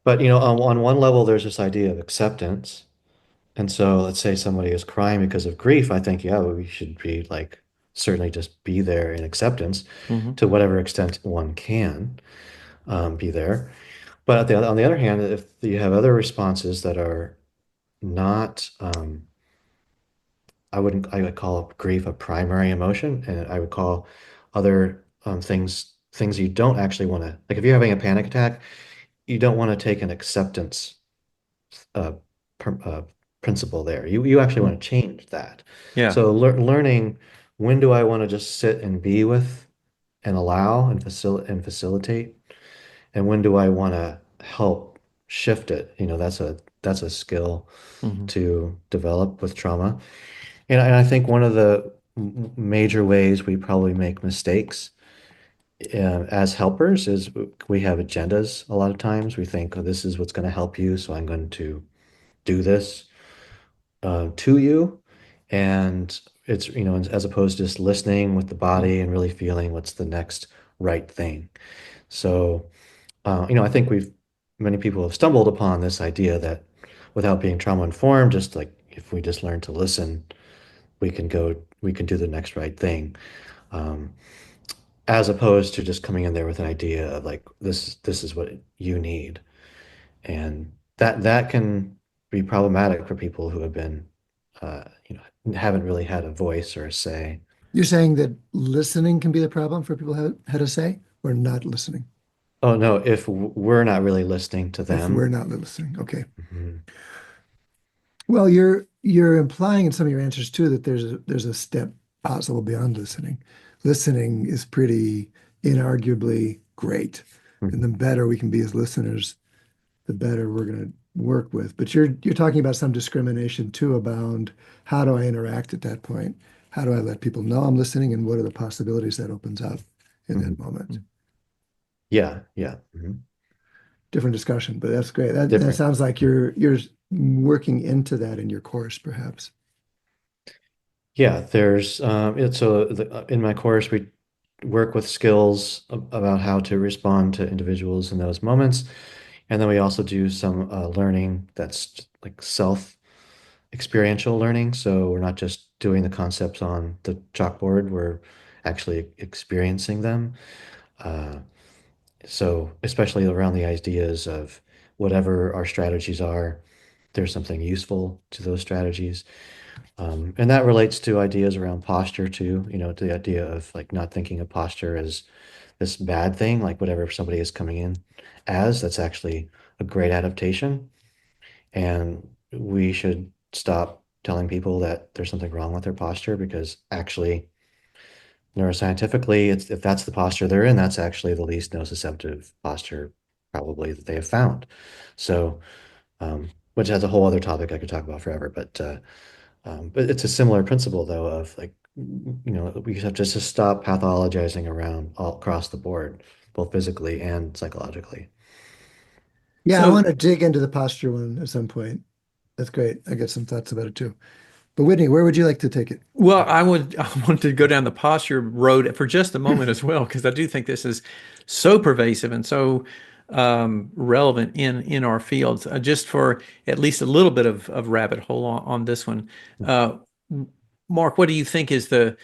but on one level, there's this idea of acceptance. And so let's say somebody is crying because of grief. I think, yeah, we should be like certainly just be there in acceptance Mhm. to whatever extent one can be there. But on the other hand, if you have other responses that are not, I would call grief a primary emotion, and I would call other things you don't actually want to, like if you're having a panic attack, you don't want to take an acceptance uh, pr principle there. You actually Mhm. want to change that. Yeah. So learning when do I want to just sit and be with and allow and facilitate, and when do I want to help shift it? That's a skill Mhm. to develop with trauma. And I think one of the major ways we probably make mistakes as helpers is we have agendas a lot of times. We think, oh, this is what's going to help you, so I'm going to do this to you. And it's, as opposed to just listening with the body and really feeling what's the next right thing. So, I think many people have stumbled upon this idea that without being trauma informed, just like if we just learn to listen, we can do the next right thing. Um, as opposed to just coming in there with an idea of like, this is what you need. And that can be problematic for people who have been, haven't really had a voice or a say. You're saying that listening can be the problem for people who had a say, or not listening? Oh no, if we're not really listening to If we're them. not listening, okay. Mhm. Well, you're implying in some of your answers too that there's a step possible beyond listening. Listening is pretty inarguably great, and the Mhm. better we can be as listeners, the better we're going to work with. But you're talking about some discrimination too about how do I interact at that point? How do I let people know I'm listening, and what are the possibilities that opens up in that Mhm. moment? Yeah, yeah. Different discussion, but that's great. That Different. sounds like you're working into that in your course, perhaps. Yeah, there's in my course we work with skills about how to respond to individuals in those moments, and then we also do some learning that's like self experiential learning. So we're not just doing the concepts on the chalkboard, we're actually experiencing them. Uh, so especially around the ideas of whatever our strategies are, there's something useful to those strategies. And that relates to ideas around posture too, to the idea of like not thinking of posture as this bad thing, like whatever somebody is coming in as, that's actually a great adaptation. And we should stop telling people that there's something wrong with their posture because actually, neuroscientifically, if that's the posture they're in, that's actually the least nociceptive posture probably that they have found. So, which has a whole other topic I could talk about forever, but it's a similar principle though of like, we have just to stop pathologizing around all across the board, both physically and psychologically. Yeah, I want So, to dig into the posture one at some point. That's great. I got some thoughts about it too. But Whitney, where would you like to take it? well, I want to go down the posture road for just a moment as well, because I do think this is so pervasive and so relevant in our fields. Just for at least a little bit of rabbit hole on this one. Uh, Mark, what do you think is the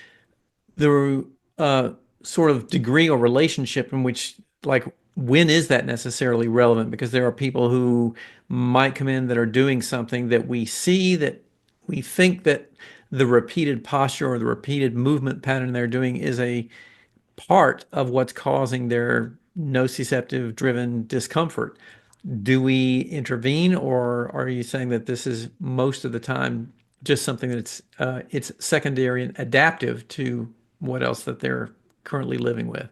sort of degree or relationship in which, like, when is that necessarily relevant? Because there are people who might come in that are doing something that we see, that we think that the repeated posture or the repeated movement pattern they're doing is a part of what's causing their nociceptive driven discomfort. Do we intervene, or are you saying that this is most of the time just something that's it's secondary and adaptive to what else that they're currently living with?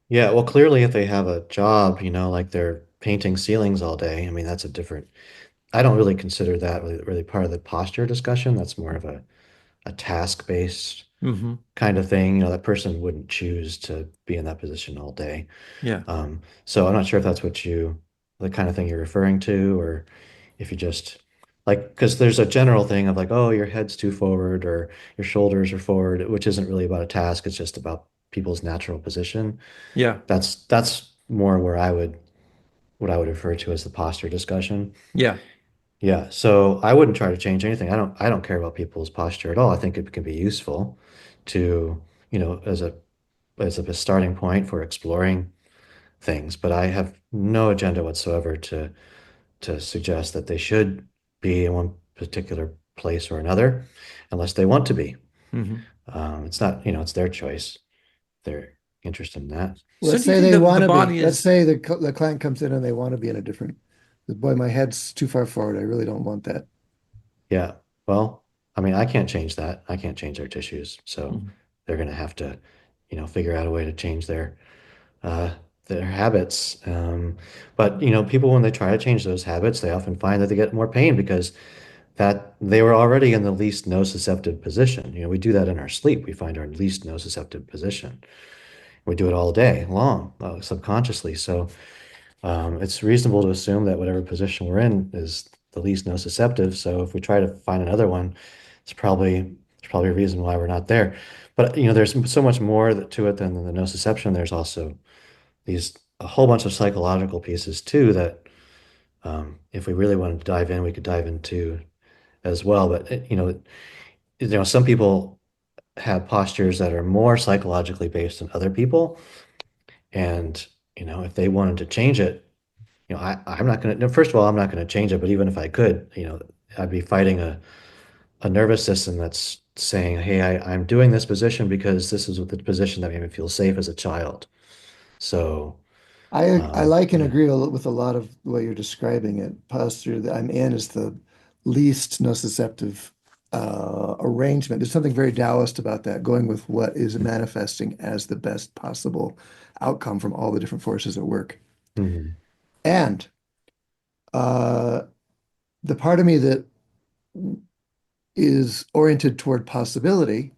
Yeah, well, clearly, if they have a job, like they're painting ceilings all day, I mean, I don't really consider that really part of the posture discussion. That's more of a task-based Hmm. kind of thing. That person wouldn't choose to be in that position all day. Yeah. So I'm not sure if that's what you the kind of thing you're referring to, or if you just like, because there's a general thing of like, oh, your head's too forward or your shoulders are forward, which isn't really about a task. It's just about people's natural position. Yeah. That's more where what I would refer to as the posture discussion. Yeah. Yeah, so I wouldn't try to change anything. I don't care about people's posture at all. I think it can be useful to, as a starting point for exploring things, but I have no agenda whatsoever to suggest that they should be in one particular place or another unless they want to be. Hmm. It's not, it's their choice. They're interested in that. So Let's do you say think they the want to be. body Let's is, say the client comes in and they want to be in a different. Boy, my head's too far forward. I really don't want that. Yeah. Well, I mean, I can't change that. I can't change their tissues. So Mhm. they're going to have to, figure out a way to change uh, their habits. But, people, when they try to change those habits, they often find that they get more pain because that they were already in the least nociceptive position. We do that in our sleep. We find our least nociceptive position. We do it all day long, subconsciously. So it's reasonable to assume that whatever position we're in is the least nociceptive. So if we try to find another one, it's probably a reason why we're not there. But there's so much more to it than the nociception. There's also these a whole bunch of psychological pieces too that if we really wanted to dive in, we could dive into as well. But some people have postures that are more psychologically based than other people, and if they wanted to change it, I'm not going to, first of all, I'm not going to change it, but even if I could, I'd be fighting a nervous system that's saying, hey, I'm doing this position because this is the position that made me feel safe as a child. So, I like and yeah. agree with a lot of the way you're describing it. Posture that I'm in is the least nociceptive arrangement. There's something very Taoist about that, going with what is manifesting as the best possible outcome from all the different forces at work. Mhm. And uh, the part of me that is oriented toward possibility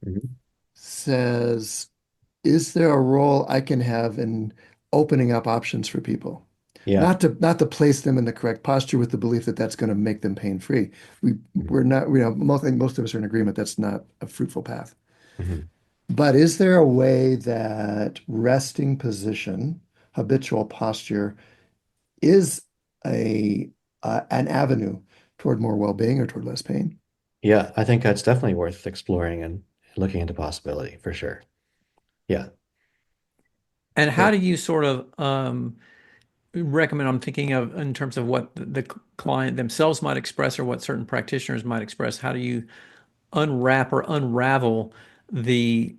Mhm. says, is there a role I can have in opening up options for people? Yeah. Not to place them in the correct posture with the belief that that's going to make them pain free. Mhm. We're not, most, I think most of us are in agreement that's not a fruitful path. Mhm. But is there a way that resting position, habitual posture, is a an avenue toward more well-being or toward less pain? Yeah, I think that's definitely worth exploring and looking into possibility for sure. Yeah. and how Yeah. do you sort of recommend, I'm thinking of in terms of what the client themselves might express or what certain practitioners might express, how do you unwrap or unravel the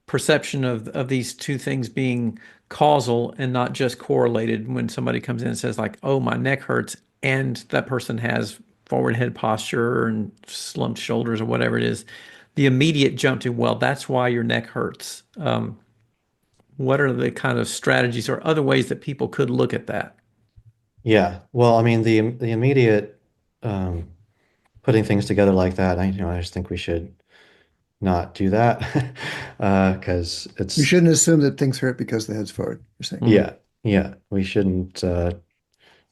perception of these two things being causal and not just correlated when somebody comes in and says like, oh, my neck hurts, and that person has forward head posture and slumped shoulders or whatever it is, the immediate jump to, well, that's why your neck hurts. What are the kind of strategies or other ways that people could look at that? Yeah. Well, I mean, the immediate um, putting things together like that, I just think we should not do that because We it's shouldn't assume that things hurt because the head's forward, you're saying. Mm. yeah, yeah. We shouldn't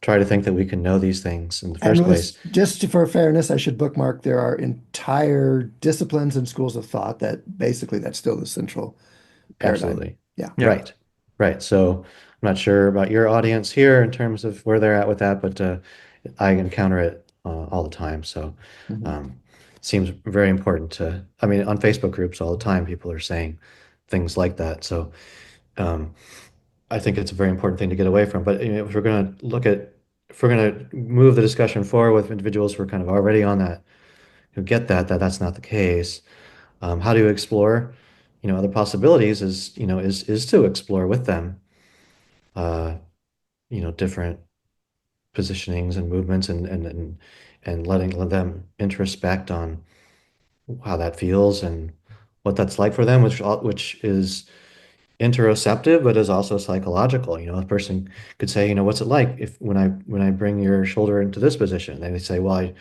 try to think that we can know these things in the And first place. for fairness, I should bookmark there are entire disciplines and schools of thought that basically that's still the central paradigm. Absolutely. Yeah. Yeah. Right. Right. So I'm not sure about your audience here in terms of where they're at with that, but I encounter it all the time. So Mhm. um, it seems very important I mean, on Facebook groups all the time, people are saying things like that. So um, I think it's a very important thing to get away from. But if we're going to if we're going to move the discussion forward with individuals who are kind of already on that, who get that that's not the case, how do you explore, other possibilities is to explore with them, uh, different positionings and movements and let them introspect on how that feels and what that's like for them, which is interoceptive, but is also psychological. A person could say, what's it like if when I bring your shoulder into this position? They say, well,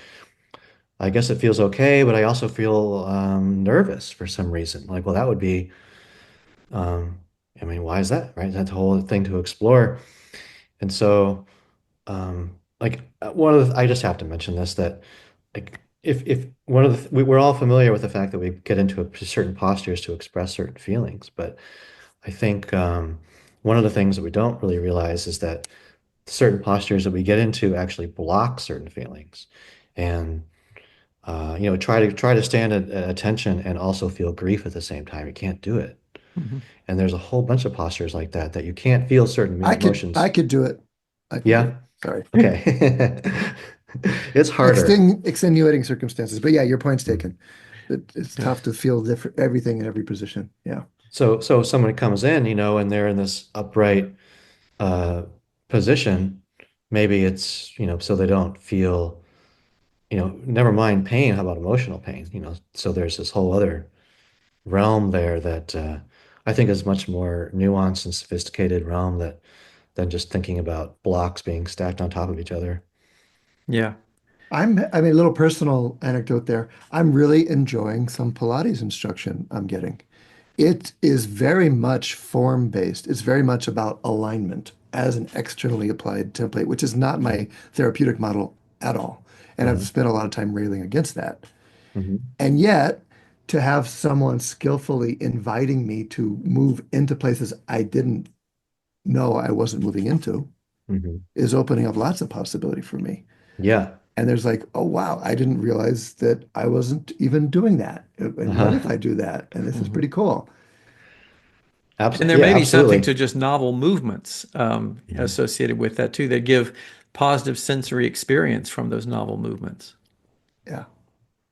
I guess it feels okay, but I also feel nervous for some reason. Like, well, that would be, um, I mean, why is that, right? That's a whole thing to explore. And so, one of the, I just have to mention this that like if one of the we're all familiar with the fact that we get into certain postures to express certain feelings, but I think one of the things that we don't really realize is that certain postures that we get into actually block certain feelings, and try to stand at attention and also feel grief at the same time. You can't do it, Mhm. and there's a whole bunch of postures like that that you can't feel certain I emotions. could do it. I can do Yeah. it. Sorry. Okay. It's harder. Extenuating circumstances. But yeah, your point's Mm. taken. It's Yeah. tough to feel different everything in every position. Yeah. So someone comes in, and they're in this upright uh, position. Maybe it's, so they don't feel, never mind pain. How about emotional pain? So there's this whole other realm there that I think is much more nuanced and sophisticated realm that than just thinking about blocks being stacked on top of each other. Yeah. I mean, a little personal anecdote there. I'm really enjoying some Pilates instruction I'm getting. It is very much form based. It's very much about alignment as an externally applied template, which is not my therapeutic model at all. And I've Uh-huh. spent a lot of time railing against that. Hmm. And yet, to have someone skillfully inviting me to move into places I didn't know I wasn't moving into Hmm. is opening up lots of possibility for me. Yeah. And there's like, oh wow, I didn't realize that I wasn't even doing that. And what Uh-huh. if I do that? And this is Mhm. pretty cool. And there Yeah, may be something absolutely. to just novel movements Mhm. associated with that too, that give positive sensory experience from those novel movements. Yeah.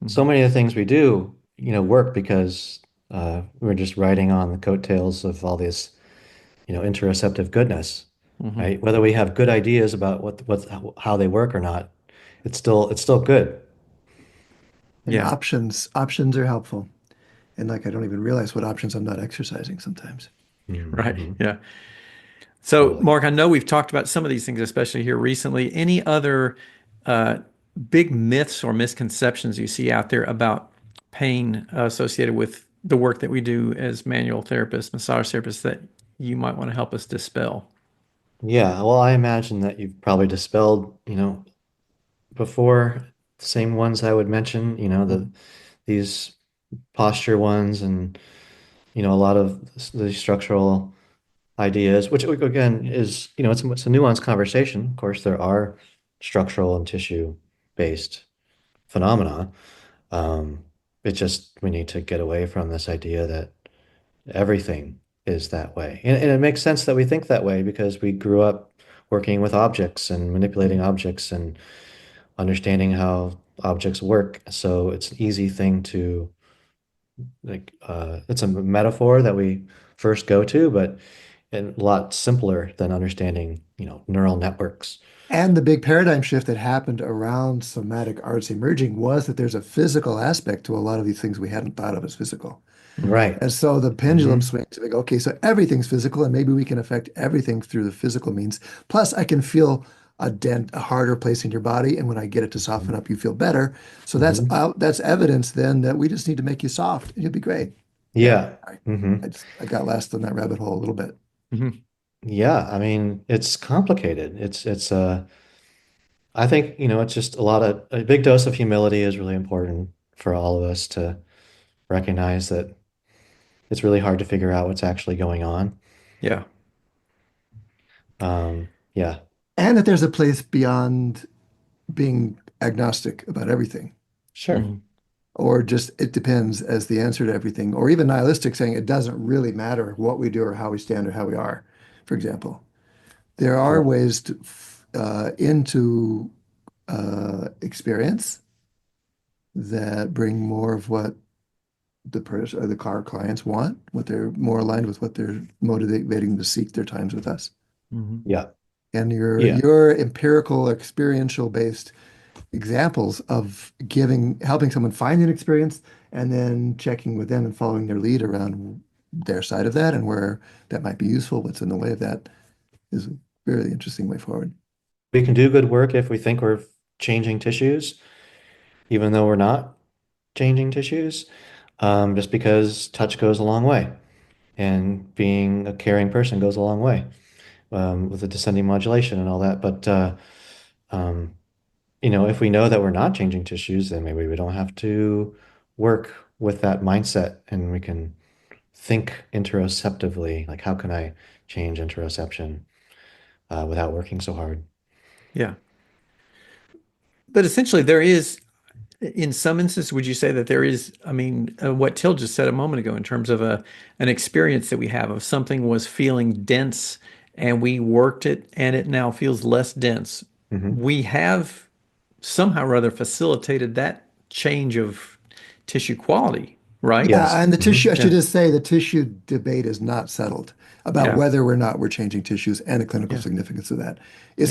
So Hmm. many of the things we do, work because we're just riding on the coattails of all this, interoceptive goodness, Hmm. right? Whether we have good ideas about how they work or not, it's still good. And Yeah. options are helpful. And like I don't even realize what options I'm not exercising sometimes. Right. Hmm. Yeah. So, Totally. Mark, I know we've talked about some of these things, especially here recently. Any other uh, big myths or misconceptions you see out there about pain associated with the work that we do as manual therapists, massage therapists that you might want to help us dispel? Yeah, well, I imagine that you've probably dispelled, before the same ones I would mention, Mhm. these posture ones and, a lot of the structural ideas, which again is, it's a nuanced conversation. Of course, there are structural and tissue-based phenomena. Um, it's just we need to get away from this idea that everything is that way. And it makes sense that we think that way because we grew up working with objects and manipulating objects and understanding how objects work. So it's an easy thing to it's a metaphor that we first go to, but a lot simpler than understanding, neural networks. And the big paradigm shift that happened around somatic arts emerging was that there's a physical aspect to a lot of these things we hadn't thought of as physical. Mhm. Right. And so the pendulum Hmm. swings to like, okay, so everything's physical, and maybe we can affect everything through the physical means. Plus, I can feel a dent, a harder place in your body, and when I get it to soften up, you feel better. So Hmm. that's evidence then that we just need to make you soft, and you'll be great. Yeah, Yeah. Hmm. I got lost in that rabbit hole a little bit. Mhm. Yeah. I mean, it's complicated. I think, it's just a big dose of humility is really important for all of us to recognize that it's really hard to figure out what's actually going on. Yeah. Yeah. And that there's a place beyond being agnostic about everything, Sure. Mhm. or just it depends as the answer to everything, or even nihilistic saying it doesn't really matter what we do or how we stand or how we are, for example. There are Right. ways to into experience that bring more of what the person or the car clients want, what they're more aligned with what they're motivating to seek their times with us. Mhm. Yeah. And Yeah. your empirical, experiential based examples of helping someone find an experience and then checking with them and following their lead around their side of that and where that might be useful, what's in the way of that is a really interesting way forward. We can do good work if we think we're changing tissues, even though we're not changing tissues, just because touch goes a long way and being a caring person goes a long way with the descending modulation and all that. But Um, if we know that we're not changing tissues, then maybe we don't have to work with that mindset and we can think interoceptively, like how can I change interoception without working so hard? Yeah. But essentially, there is, in some instances, would you say that there is, I mean, what Till just said a moment ago in terms of an experience that we have of something was feeling dense and we worked it and it now feels less dense. Hmm. We have somehow or other facilitated that change of tissue quality, right? Yeah, Yes. and the tissue, I should Yeah. just say the tissue debate is not settled about Yeah. whether or not we're changing tissues and the clinical Yeah. significance of that. Yeah.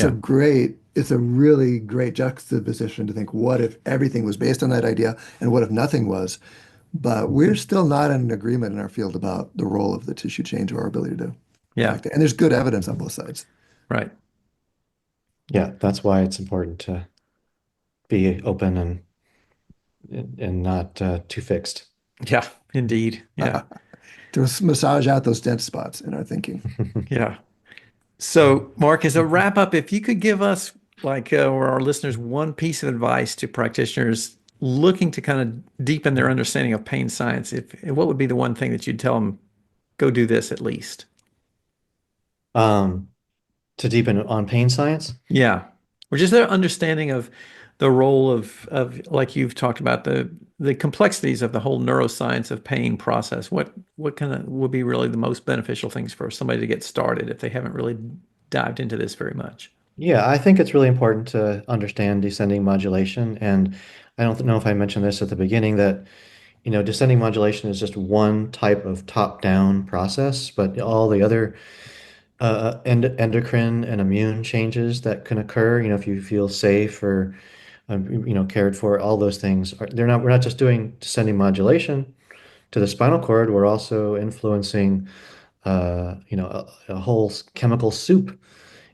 It's a really great juxtaposition to think, what if everything was based on that idea and what if nothing was? But we're still not in agreement in our field about the role of the tissue change or our ability to Yeah. affect it. And there's good evidence on both sides. Right. Yeah, that's why it's important to be open and not too fixed. Yeah. Indeed. Yeah. To massage out those dense spots in our thinking. Yeah. So, Mark, as a wrap up, if you could give us, like, or our listeners, one piece of advice to practitioners looking to kind of deepen their understanding of pain science, what would be the one thing that you'd tell them, go do this at least? Um, to deepen on pain science? Yeah. Or just their understanding of the role of like you've talked about the complexities of the whole neuroscience of pain process. What kind of would be really the most beneficial things for somebody to get started if they haven't really dived into this very much? Yeah, I think it's really important to understand descending modulation. And I don't know if I mentioned this at the beginning that, descending modulation is just one type of top-down process, but all the other endocrine and immune changes that can occur, if you feel safe or, cared for, all those things we're not just doing descending modulation to the spinal cord, we're also influencing, a whole chemical soup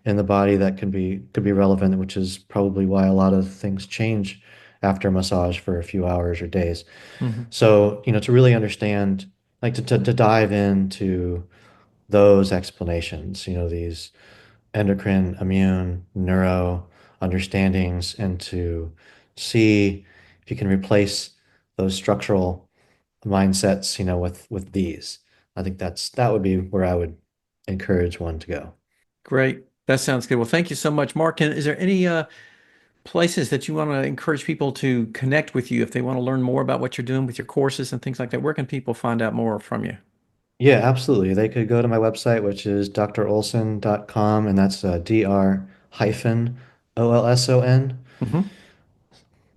in the body that could be relevant, which is probably why a lot of things change after massage for a few hours or days. Hmm. So, to really understand, like to dive into those explanations, these endocrine, immune, neuro understandings, and to see if you can replace those structural mindsets, with these. I think that would be where I would encourage one to go. Great. That sounds good. Well, thank you so much, Mark. And is there any places that you want to encourage people to connect with you if they want to learn more about what you're doing with your courses and things like that? Where can people find out more from you? Yeah, absolutely. They could go to my website, which is drolson.com, and that's Dr-Olson. Hmm.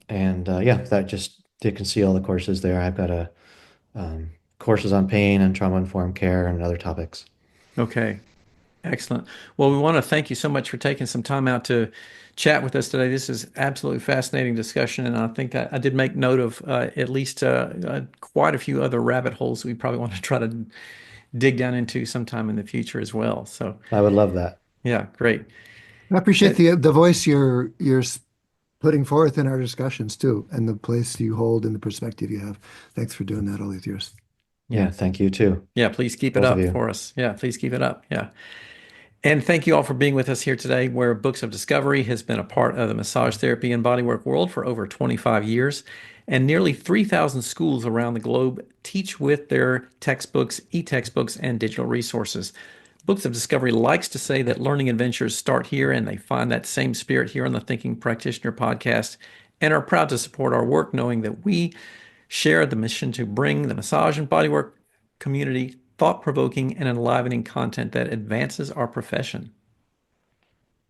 And yeah, that just they can see all the courses there. I've got um, courses on pain and trauma-informed care and other topics. Okay. Excellent. Well, we want to thank you so much for taking some time out to chat with us today. This is absolutely fascinating discussion, and I think I did make note of at least quite a few other rabbit holes we probably want to try to dig down into sometime in the future as well. So, I would love that. yeah, great. I appreciate Uh, the voice you're putting forth in our discussions too, and the place you hold and the perspective you have. Thanks for doing that all these years. Yeah, yeah, thank you too, yeah. Please keep it both of up you. for us. Yeah, please keep it up. Yeah. And thank you all for being with us here today, where Books of Discovery has been a part of the massage therapy and bodywork world for over 25 years. And nearly 3,000 schools around the globe teach with their textbooks, e-textbooks, and digital resources. Books of Discovery likes to say that learning adventures start here, and they find that same spirit here on the Thinking Practitioner podcast, and are proud to support our work, knowing that we share the mission to bring the massage and bodywork community thought-provoking and enlivening content that advances our profession.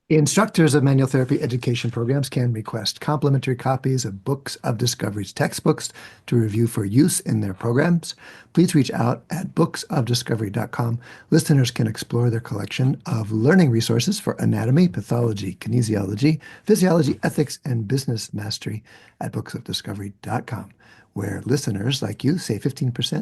Instructors of manual therapy education programs can request complimentary copies of Books of Discovery's textbooks to review for use in their programs. Please reach out at booksofdiscovery.com. Listeners can explore their collection of learning resources for anatomy, pathology, kinesiology, physiology, ethics, and business mastery at booksofdiscovery.com, where listeners like you save 15%